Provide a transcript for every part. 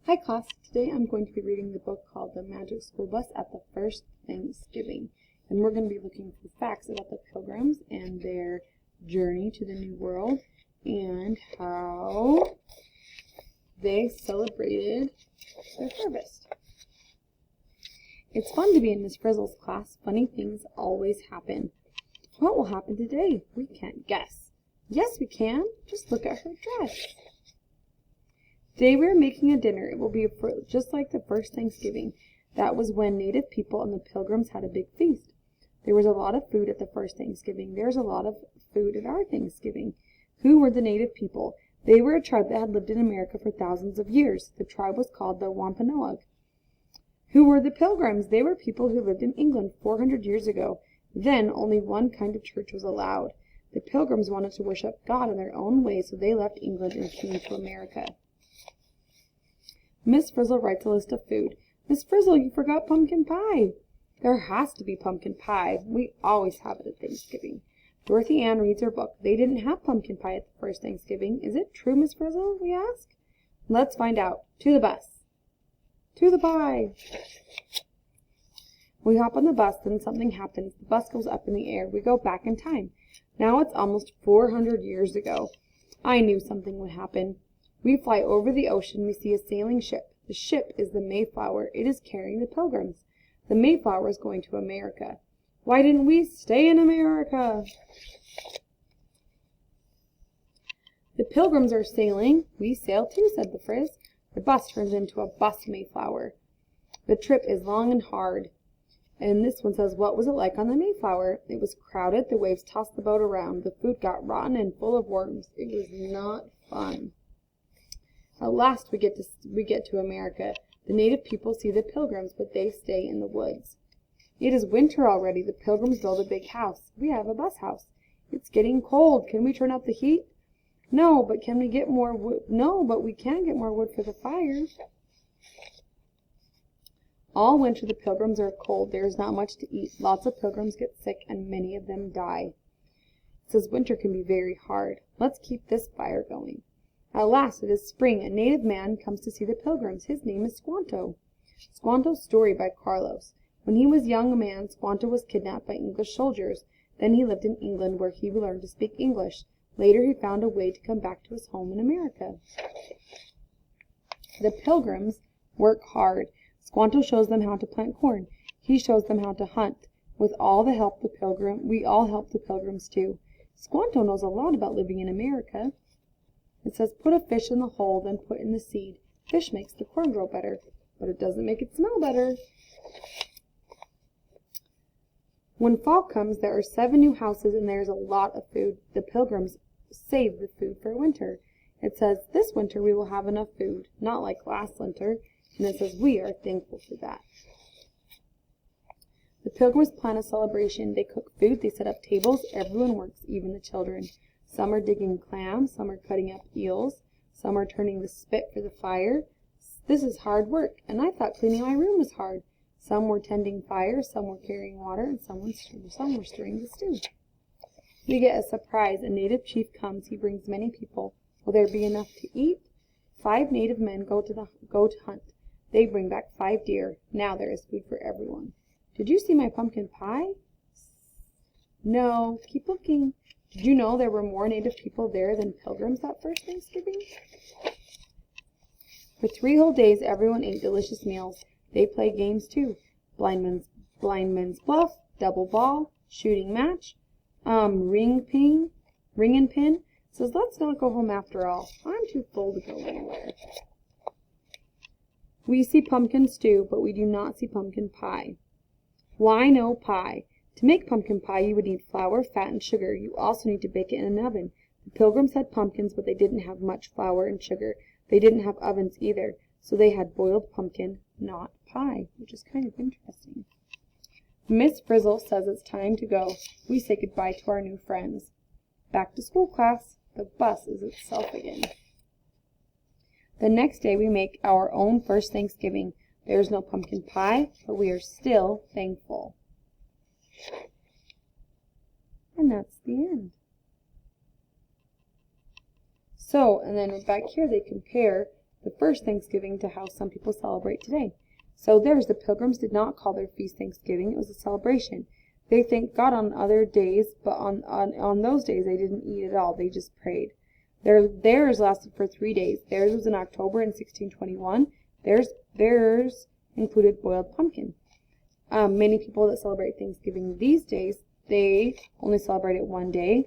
Hi class, today I'm going to be reading the book called The Magic School Bus at the First Thanksgiving. And we're going to be looking for facts about the Pilgrims and their journey to the New World and how they celebrated their harvest. It's fun to be in Miss Frizzle's class. Funny things always happen. What will happen today? We can't guess. Yes, we can. Just look at her dress. Today we are making a dinner. It will be just like the first Thanksgiving. That was when native people and the Pilgrims had a big feast. There was a lot of food at the first Thanksgiving. There's a lot of food at our Thanksgiving. Who were the native people? They were a tribe that had lived in America for thousands of years. The tribe was called the Wampanoag. Who were the Pilgrims? They were people who lived in England 400 years ago. Then only one kind of church was allowed. The Pilgrims wanted to worship God in their own way, so they left England and came to America. Miss Frizzle writes a list of food. Miss Frizzle, you forgot pumpkin pie. There has to be pumpkin pie. We always have it at Thanksgiving. Dorothy Ann reads her book. They didn't have pumpkin pie at the first Thanksgiving. Is it true, Miss Frizzle? We ask. Let's find out. To the bus. To the pie. We hop on the bus, then something happens. The bus goes up in the air. We go back in time. Now it's almost 400 years ago. I knew something would happen. We fly over the ocean. We see a sailing ship. The ship is the Mayflower. It is carrying the Pilgrims. The Mayflower is going to America. Why didn't we stay in America? The Pilgrims are sailing. We sail too, said the Frizz. The bus turns into a bus Mayflower. The trip is long and hard. And this one says, what was it like on the Mayflower? It was crowded. The waves tossed the boat around. The food got rotten and full of worms. It was not fun. At last we get to America. The native people see the Pilgrims, but they stay in the woods. It is winter already. The Pilgrims build a big house. We have a bus house. It's getting cold. Can we turn up the heat? No, but can we get more wood? No, but we can get more wood for the fire. All winter the Pilgrims are cold. There is not much to eat. Lots of Pilgrims get sick, and many of them die. It says winter can be very hard. Let's keep this fire going. At last it is spring. A native man comes to see the Pilgrims. His name is Squanto. Squanto's Story by Carlos. When he was young a man, Squanto was kidnapped by English soldiers. Then he lived in England, where he learned to speak English. Later he found a way to come back to his home in America. The Pilgrims work hard. Squanto shows them how to plant corn. He shows them how to hunt. With all the help we all help the Pilgrims too. Squanto knows a lot about living in America. It says, put a fish in the hole, then put in the seed. Fish makes the corn grow better, but it doesn't make it smell better. When fall comes, there are 7 new houses, and there is a lot of food. The Pilgrims save the food for winter. It says, this winter we will have enough food, not like last winter. And it says, we are thankful for that. The Pilgrims plan a celebration. They cook food. They set up tables. Everyone works, even the children. Some are digging clams, some are cutting up eels, some are turning the spit for the fire. This is hard work, and I thought cleaning my room was hard. Some were tending fire, some were carrying water, and some were stirring the stew. We get a surprise. A native chief comes. He brings many people. Will there be enough to eat? 5 native men go to hunt. They bring back 5 deer. Now there is food for everyone. Did you see my pumpkin pie? No. Keep looking. Did you know there were more native people there than Pilgrims that first Thanksgiving? For 3 whole days, everyone ate delicious meals. They play games too. Blind man's bluff, double ball, shooting match, ring and pin. Says, let's not go home after all. I'm too full to go anywhere. We see pumpkin stew, but we do not see pumpkin pie. Why no pie? To make pumpkin pie, you would need flour, fat, and sugar. You also need to bake it in an oven. The Pilgrims had pumpkins, but they didn't have much flour and sugar. They didn't have ovens either, so they had boiled pumpkin, not pie, which is kind of interesting. Miss Frizzle says it's time to go. We say goodbye to our new friends. Back to school, class. The bus is itself again. The next day, we make our own first Thanksgiving. There is no pumpkin pie, but we are still thankful. And that's the end. So, and then back here they compare the first Thanksgiving to how some people celebrate today. So the Pilgrims did not call their feast Thanksgiving. It was a celebration. They thanked God on other days, but on those days they didn't eat at all. They just prayed. Theirs lasted for 3 days. Theirs was in October in 1621. Theirs included boiled pumpkin. Many people that celebrate Thanksgiving these days, they only celebrate it one day.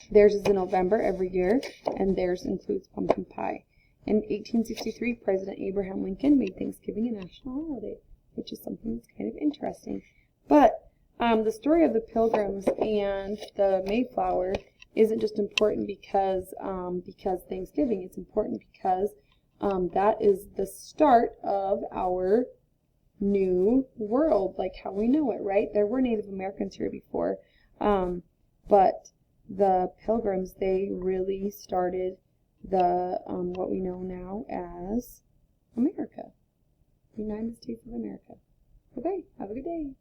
Theirs is in November every year, and theirs includes pumpkin pie. In 1863, President Abraham Lincoln made Thanksgiving a national holiday, which is something that's kind of interesting. But the story of the Pilgrims and the Mayflower isn't just important because Thanksgiving. It's important because that is the start of our new world, like how we know it, right? There were Native Americans here before, but the Pilgrims, they really started the what we know now as America, the United States of America. Okay, have a good day.